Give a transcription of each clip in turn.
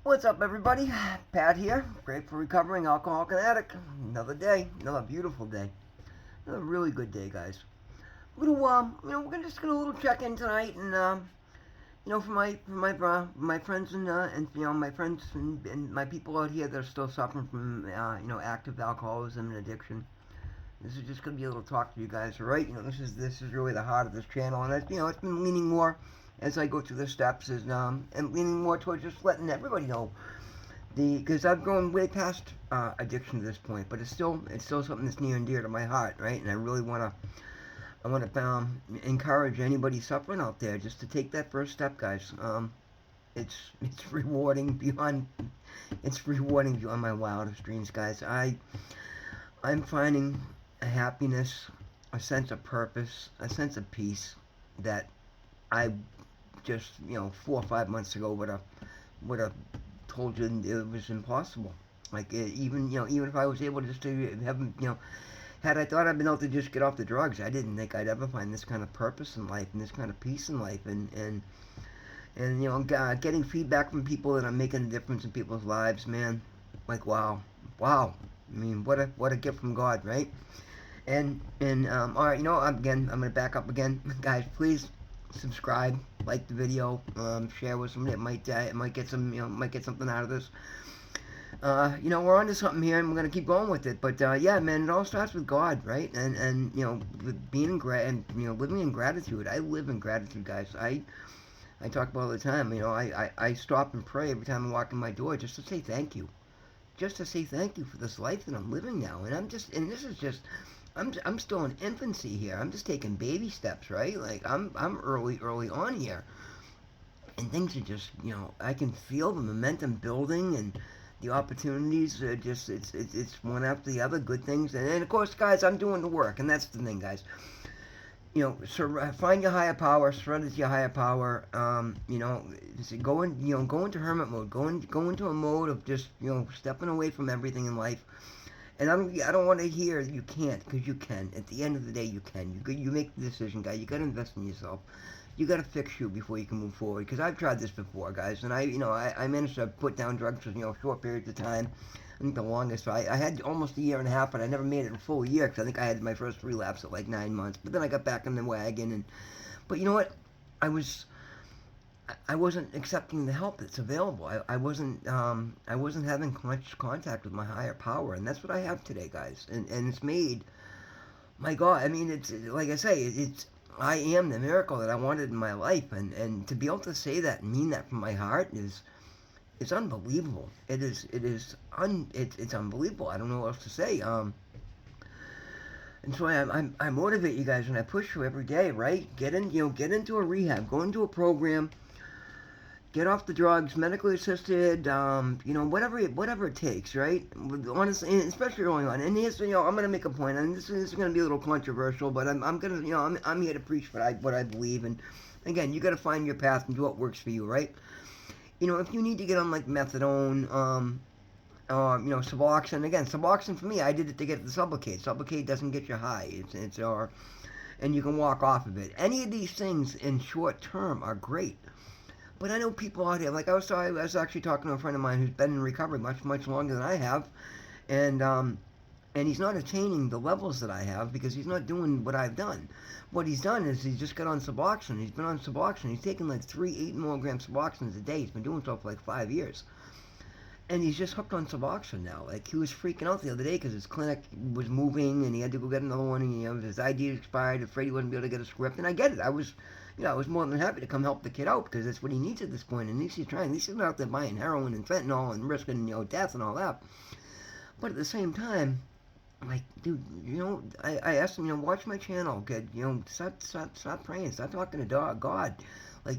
What's up, everybody? Pat here. Great for recovering alcoholic and addict. Another day, another beautiful day, another really good day, guys. We're just gonna a little check in tonight, and for my friends and my friends and my people out here that are still suffering from active alcoholism and addiction. This is just gonna be a little talk to you guys, all right? This is really the heart of this channel, and it's been leaning more as I go through the steps, and leaning more towards just letting everybody know because I've grown way past addiction to this point, but it's still something that's near and dear to my heart, right? And I want to encourage anybody suffering out there just to take that first step, guys. It's rewarding beyond my wildest dreams, guys. I'm finding a happiness, a sense of purpose, a sense of peace that I just 4 or 5 months ago would have told you it was impossible. Like even if I was able just to have had I thought I'd been able to just get off the drugs, I didn't think I'd ever find this kind of purpose in life and this kind of peace in life, and getting feedback from people that I'm making a difference in people's lives, man. Like wow. I mean, what a gift from God, right? And all right, I'm gonna back up again, guys. Please subscribe, like the video, share with somebody that might get something out of this. We're onto something here, and we're gonna keep going with it. But yeah, man, it all starts with God, right? And with being living in gratitude. I live in gratitude, guys. I talk about it all the time. I stop and pray every time I walk in my door just to say thank you, just to say thank you for this life that I'm living now. And this is just. I'm still in infancy here. I'm just taking baby steps, right? Like I'm early on here, and things are just I can feel the momentum building and the opportunities are just it's one after the other, good things, and of course, guys, I'm doing the work, and that's the thing, guys. Find your higher power, surrender to your higher power. Go into hermit mode, go into a mode of just stepping away from everything in life. And I don't want to hear you can't, because you can. At the end of the day, you can. You make the decision, guy. You got to invest in yourself. You got to fix you before you can move forward. Because I've tried this before, guys, and I managed to put down drugs for short periods of time. I think the longest I had almost a year and a half, but I never made it a full year because I think I had my first relapse at like 9 months. But then I got back in the wagon, but you know what? I wasn't accepting the help that's available. I wasn't having much contact with my higher power, and that's what I have today, guys. And it's made, my God. I mean, it's like I say, I am the miracle that I wanted in my life, and to be able to say that and mean that from my heart it's unbelievable. It's unbelievable. I don't know what else to say. And so I motivate you guys and I push you every day, right? Get into a rehab, go into a program. Get off the drugs, medically assisted, whatever it takes, right? Honestly, especially early on. And here's, I'm gonna make a point, and this is gonna be a little controversial, but I'm gonna, I'm here to preach what I believe, and again, you gotta find your path and do what works for you, right? If you need to get on like methadone, Suboxone. Again, Suboxone for me, I did it to get the Sublocade. Sublocade doesn't get you high. And you can walk off of it. Any of these things in short term are great. But I know people out here, like I was actually talking to a friend of mine who's been in recovery much longer than I have, and he's not attaining the levels that I have because he's not doing what I've done. What he's done is he's just got on Suboxone. He's been on Suboxone. He's taken like 3 8 milligram Suboxones a day. He's been doing so for like 5 years. And he's just hooked on Suboxone now. Like, he was freaking out the other day because his clinic was moving and he had to go get another one, and his ID expired, afraid he wasn't be able to get a script. And I get it. I was more than happy to come help the kid out because that's what he needs at this point. And he's trying. He's not out there buying heroin and fentanyl and risking death and all that. But at the same time, like, dude, I asked him, watch my channel, kid. Stop praying, stop talking to God. Like,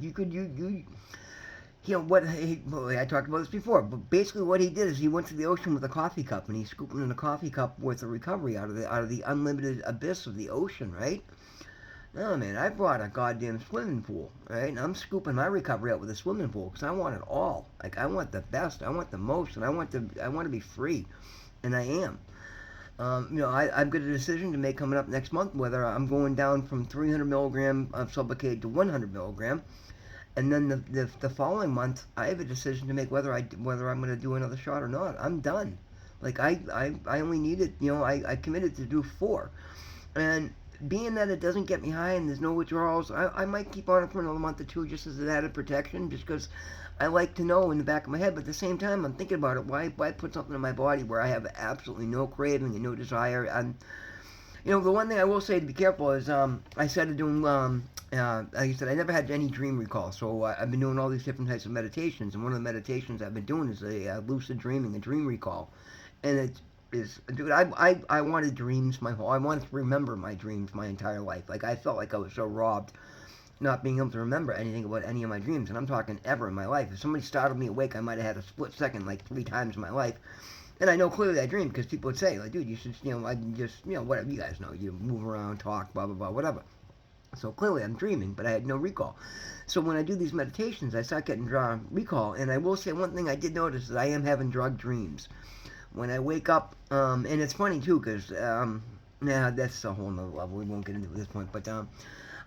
I talked about this before, but basically what he did is he went to the ocean with a coffee cup and he's scooping in a coffee cup worth of recovery out of the unlimited abyss of the ocean, right? No, man, I brought a goddamn swimming pool, right? And I'm scooping my recovery out with a swimming pool because I want it all. Like, I want the best, I want the most, and I want to be free, and I am. I've got a decision to make coming up next month whether I'm going down from 300 milligram of Sublocade to 100 milligram. And then the following month, I have a decision to make whether I'm going to do another shot or not. I'm done. Like I only needed, I committed to do 4. And being that it doesn't get me high and there's no withdrawals, I might keep on it for another month or two just as an added protection, just because I like to know in the back of my head. But at the same time, I'm thinking about it. Why put something in my body where I have absolutely no craving and no desire? And the one thing I will say to be careful is, I started doing, like I said, I never had any dream recall. So I've been doing all these different types of meditations, and one of the meditations I've been doing is a lucid dreaming, a dream recall, and it is, dude, I wanted dreams I wanted to remember my dreams my entire life. Like I felt like I was so robbed not being able to remember anything about any of my dreams, and I'm talking ever in my life. If somebody startled me awake, I might have had a split second like 3 times in my life. And I know clearly I dreamed because people would say, like, dude, you should, I just, whatever, you guys know, you move around, talk, blah, blah, blah, whatever. So clearly I'm dreaming, but I had no recall. So when I do these meditations, I start getting recall. And I will say one thing I did notice is I am having drug dreams. When I wake up, and it's funny too, because, that's a whole nother level. We won't get into it at this point, but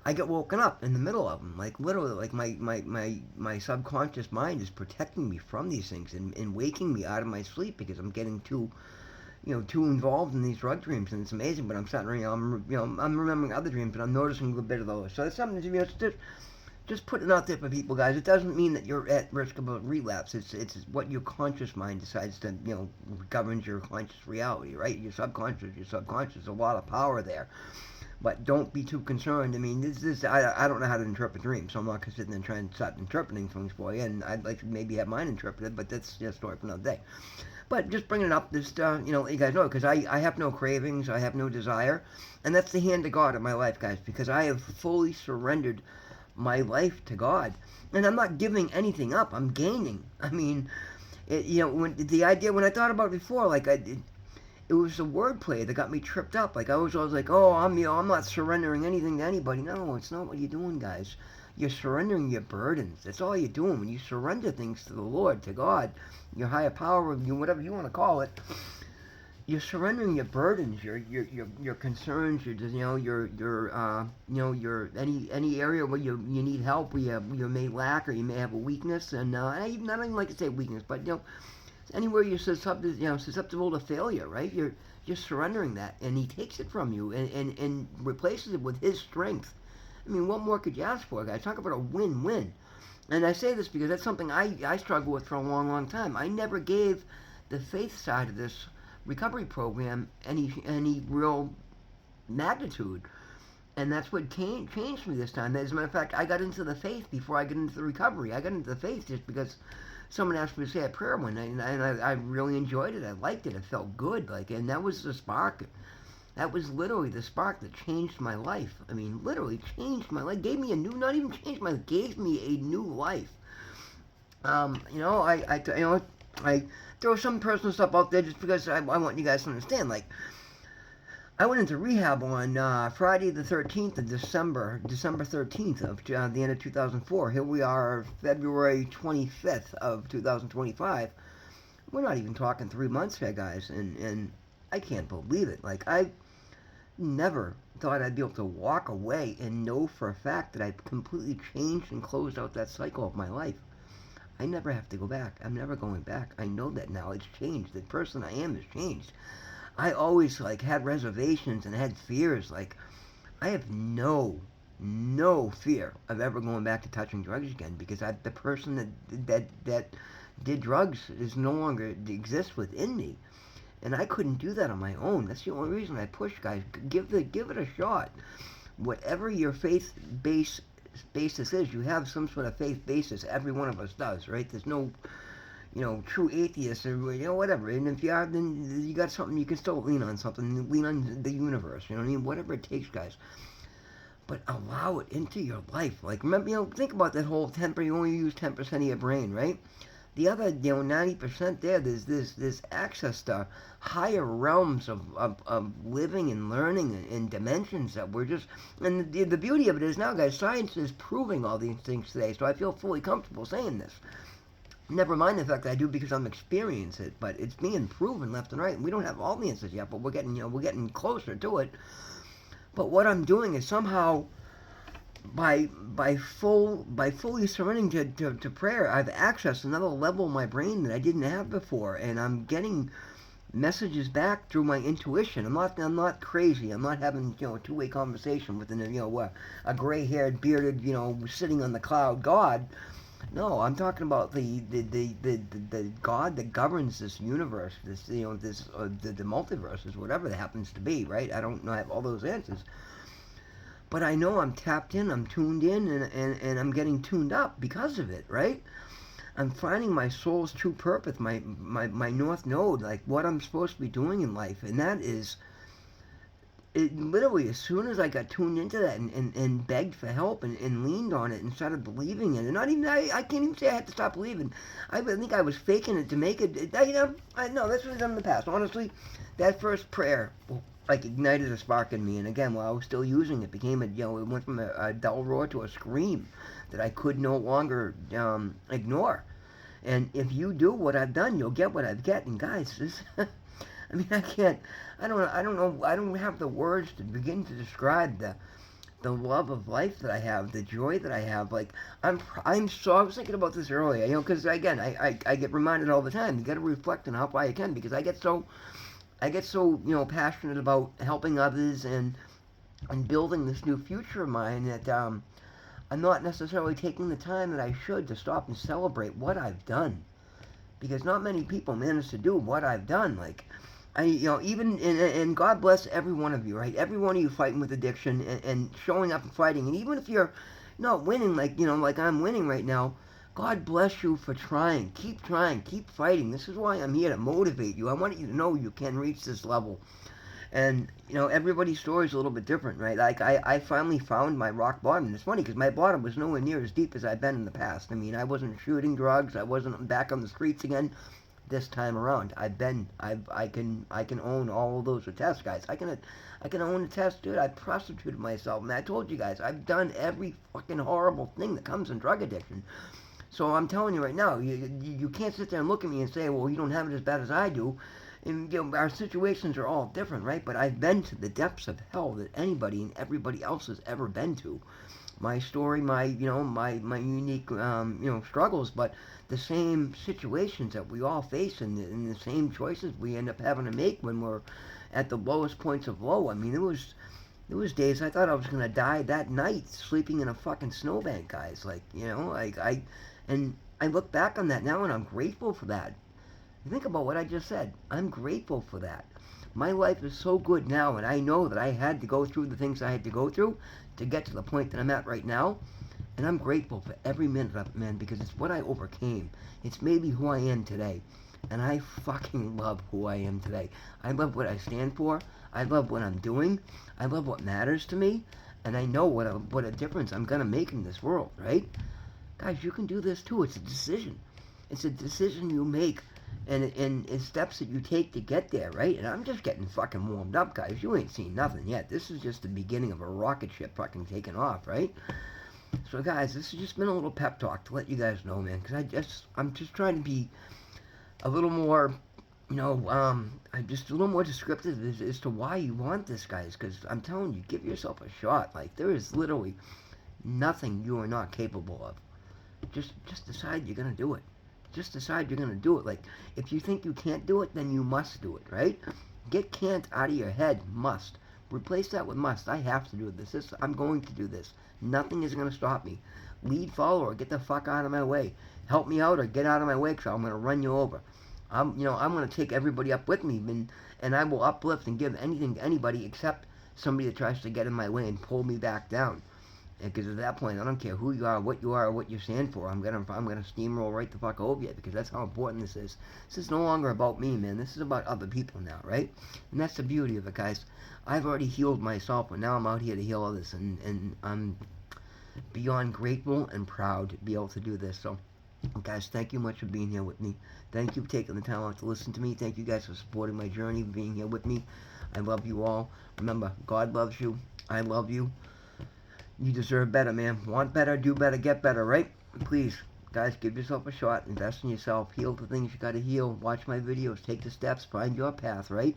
I get woken up in the middle of them. Like literally, like my subconscious mind is protecting me from these things and waking me out of my sleep because I'm getting too involved in these drug dreams, and it's amazing. But I'm starting, I'm remembering other dreams, and I'm noticing a bit of those. So it's something to, just put it out there for people, guys. It doesn't mean that you're at risk of a relapse. It's what your conscious mind decides to, governs your conscious reality, right? Your subconscious, a lot of power there. But don't be too concerned. I mean, I don't know how to interpret dreams, so I'm not going to sit there and try and start interpreting things for you. And I'd like to maybe have mine interpreted, but that's just a story for another day. But just bringing it up, just, let you guys know, because I have no cravings, I have no desire. And that's the hand of God in my life, guys, because I have fully surrendered my life to God. And I'm not giving anything up, I'm gaining. I mean, when I thought about it before, like, it was the wordplay that got me tripped up. Like I was always like, oh, I'm not surrendering anything to anybody. No, it's not what you're doing, guys. You're surrendering your burdens. That's all you're doing when you surrender things to the Lord, to God, your higher power, whatever you want to call it. You're surrendering your burdens, your concerns, your any area where you need help, where you may lack or you may have a weakness, and I not even like to say weakness, but anywhere you're susceptible to failure, right? You're surrendering that, and He takes it from you and replaces it with His strength. I mean, what more could you ask for, guys? Talk about a win-win. And I say this because that's something I struggled with for a long, long time. I never gave the faith side of this recovery program any real magnitude. And that's what changed me this time. As a matter of fact, I got into the faith before I got into the recovery. I got into the faith just because someone asked me to say a prayer one night, and I really enjoyed it. I liked it. It felt good. And that was the spark. That was literally the spark that changed my life. I mean, literally changed my life. Gave me not even changed my life, gave me a new life. I throw some personal stuff out there just because I want you guys to understand. Like, I went into rehab on Friday the 13th of December 13th of the end of 2004. Here we are, February 25th of 2025. We're not even talking 3 months here, guys, and I can't believe it. Like, I never thought I'd be able to walk away and know for a fact that I've completely changed and closed out that cycle of my life. I never have to go back. I'm never going back. I know that now. It's changed. The person I am has changed. I always had reservations and had fears. Like, I have no fear of ever going back to touching drugs again, because the person that did drugs is no longer exists within me, and I couldn't do that on my own. That's the only reason I push, guys. Give it a shot. Whatever your faith basis is, you have some sort of faith basis. Every one of us does, right? There's no true atheist or, whatever. And if you are, then you got something, you can still lean on something, lean on the universe, you know what I mean? Whatever it takes, guys. But allow it into your life. Like, remember, think about that whole 10%, you only use 10% of your brain, right? The other, 90% there, there's access to higher realms of living and learning and dimensions that we're just, and the beauty of it is now, guys, science is proving all these things today, so I feel fully comfortable saying this. Never mind the fact that I do because I'm experiencing it, but it's being proven left and right. And we don't have all the answers yet, but we're getting closer to it. But what I'm doing is somehow by fully surrendering to prayer, I've accessed another level of my brain that I didn't have before, and I'm getting messages back through my intuition. I'm not crazy. I'm not having a two-way conversation with a gray-haired, bearded, sitting on the cloud God. No, I'm talking about the God that governs this universe, the multiverses, whatever that happens to be, right? I don't know, I have all those answers, but I know I'm tapped in, I'm tuned in, and I'm getting tuned up because of it, right? I'm finding my soul's true purpose, my north node, like what I'm supposed to be doing in life, and that is it. Literally, as soon as I got tuned into that and begged for help and leaned on it and started believing it, and not even I can't even say I had to stop believing. I think I was faking it to make it. I know this was done in the past. Honestly, that first prayer like ignited a spark in me, and again, while I was still using it, became it went from a dull roar to a scream that I could no longer ignore. And if you do what I've done, you'll get what I've get. And guys, this, I mean, I don't know, I don't have the words to begin to describe the love of life that I have, the joy that I have. Like, I'm so, I was thinking about this earlier, because again, I get reminded all the time, you got to reflect on how far you can, because I get so, passionate about helping others and building this new future of mine that, I'm not necessarily taking the time that I should to stop and celebrate what I've done, because not many people manage to do what I've done. Like, even and God bless every one of you, right? Every one of you fighting with addiction and showing up and fighting, and even if you're not winning, like I'm winning right now, God bless you for trying. Keep trying, keep fighting. This is why I'm here to motivate you. I want you to know you can reach this level. And, everybody's story is a little bit different, right? Like, I finally found my rock bottom. And it's funny because my bottom was nowhere near as deep as I've been in the past. I mean, I wasn't shooting drugs. I wasn't back on the streets again this time around. I can own all of those tests, guys. I can own a test, dude. I prostituted myself. And I told you guys, I've done every fucking horrible thing that comes in drug addiction. So I'm telling you right now, you can't sit there and look at me and say, well, you don't have it as bad as I do. And our situations are all different, right? But I've been to the depths of hell that anybody and everybody else has ever been to. My story, my unique struggles, but the same situations that we all face and the same choices we end up having to make when we're at the lowest points of low. I mean, there was days I thought I was gonna die that night, sleeping in a fucking snowbank, guys. And I look back on that now and I'm grateful for that. Think about what I just said. I'm grateful for that. My life is so good now, and I know that I had to go through the things I had to go through to get to the point that I'm at right now. And I'm grateful for every minute of it, man, because it's what I overcame. It's made me who I am today. And I fucking love who I am today. I love what I stand for. I love what I'm doing. I love what matters to me. And I know what a difference I'm going to make in this world, right? Guys, you can do this too. It's a decision. It's a decision you make. And it's steps that you take to get there, right? And I'm just getting fucking warmed up, guys. You ain't seen nothing yet. This is just the beginning of a rocket ship fucking taking off, right? So, guys, this has just been a little pep talk to let you guys know, man. Because I'm just trying to be a little more, I'm just a little more descriptive as to why you want this, guys. Because I'm telling you, give yourself a shot. Like, there is literally nothing you are not capable of. Just decide you're gonna do it. Just decide you're going to do it. Like, if you think you can't do it, then you must do it, right? Get can't out of your head. Must. Replace that with must. I have to do this. I'm going to do this. Nothing is going to stop me. Lead, follow, or get the fuck out of my way. Help me out or get out of my way because I'm going to run you over. I'm going to take everybody up with me, and I will uplift and give anything to anybody except somebody that tries to get in my way and pull me back down. Because at that point, I don't care who you are, or what you stand for. I'm gonna steamroll right the fuck over you, because that's how important this is. This is no longer about me, man. This is about other people now, right? And that's the beauty of it, guys. I've already healed myself, but now I'm out here to heal others, and I'm beyond grateful and proud to be able to do this. So, guys, thank you much for being here with me. Thank you for taking the time out to listen to me. Thank you guys for supporting my journey, being here with me. I love you all. Remember, God loves you. I love you. You deserve better, man. Want better, do better, get better, right? Please, guys, give yourself a shot. Invest in yourself. Heal the things you got to heal. Watch my videos. Take the steps. Find your path, right?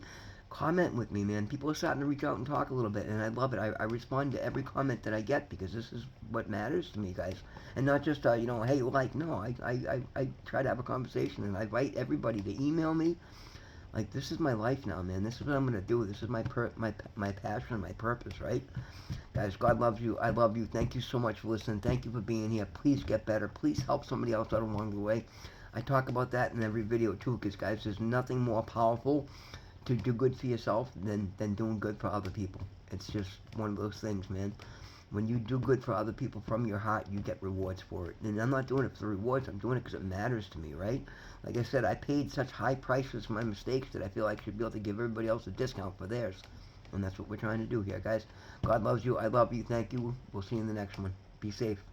comment with me, man. People are starting to reach out and talk a little bit, and I love it. I respond to every comment that I get because this is what matters to me, guys. And not just, hey, like, no, I try to have a conversation, and I invite everybody to email me. Like, this is my life now, man. This is what I'm going to do. This is my passion and my purpose, right? Guys, God loves you. I love you. Thank you so much for listening. Thank you for being here. Please get better. Please help somebody else out along the way. I talk about that in every video, too, because, guys, there's nothing more powerful to do good for yourself than doing good for other people. It's just one of those things, man. When you do good for other people from your heart, you get rewards for it. And I'm not doing it for the rewards. I'm doing it because it matters to me, right? Like I said, I paid such high prices for my mistakes that I feel like I should be able to give everybody else a discount for theirs. And that's what we're trying to do here, guys. God loves you. I love you. Thank you. We'll see you in the next one. Be safe.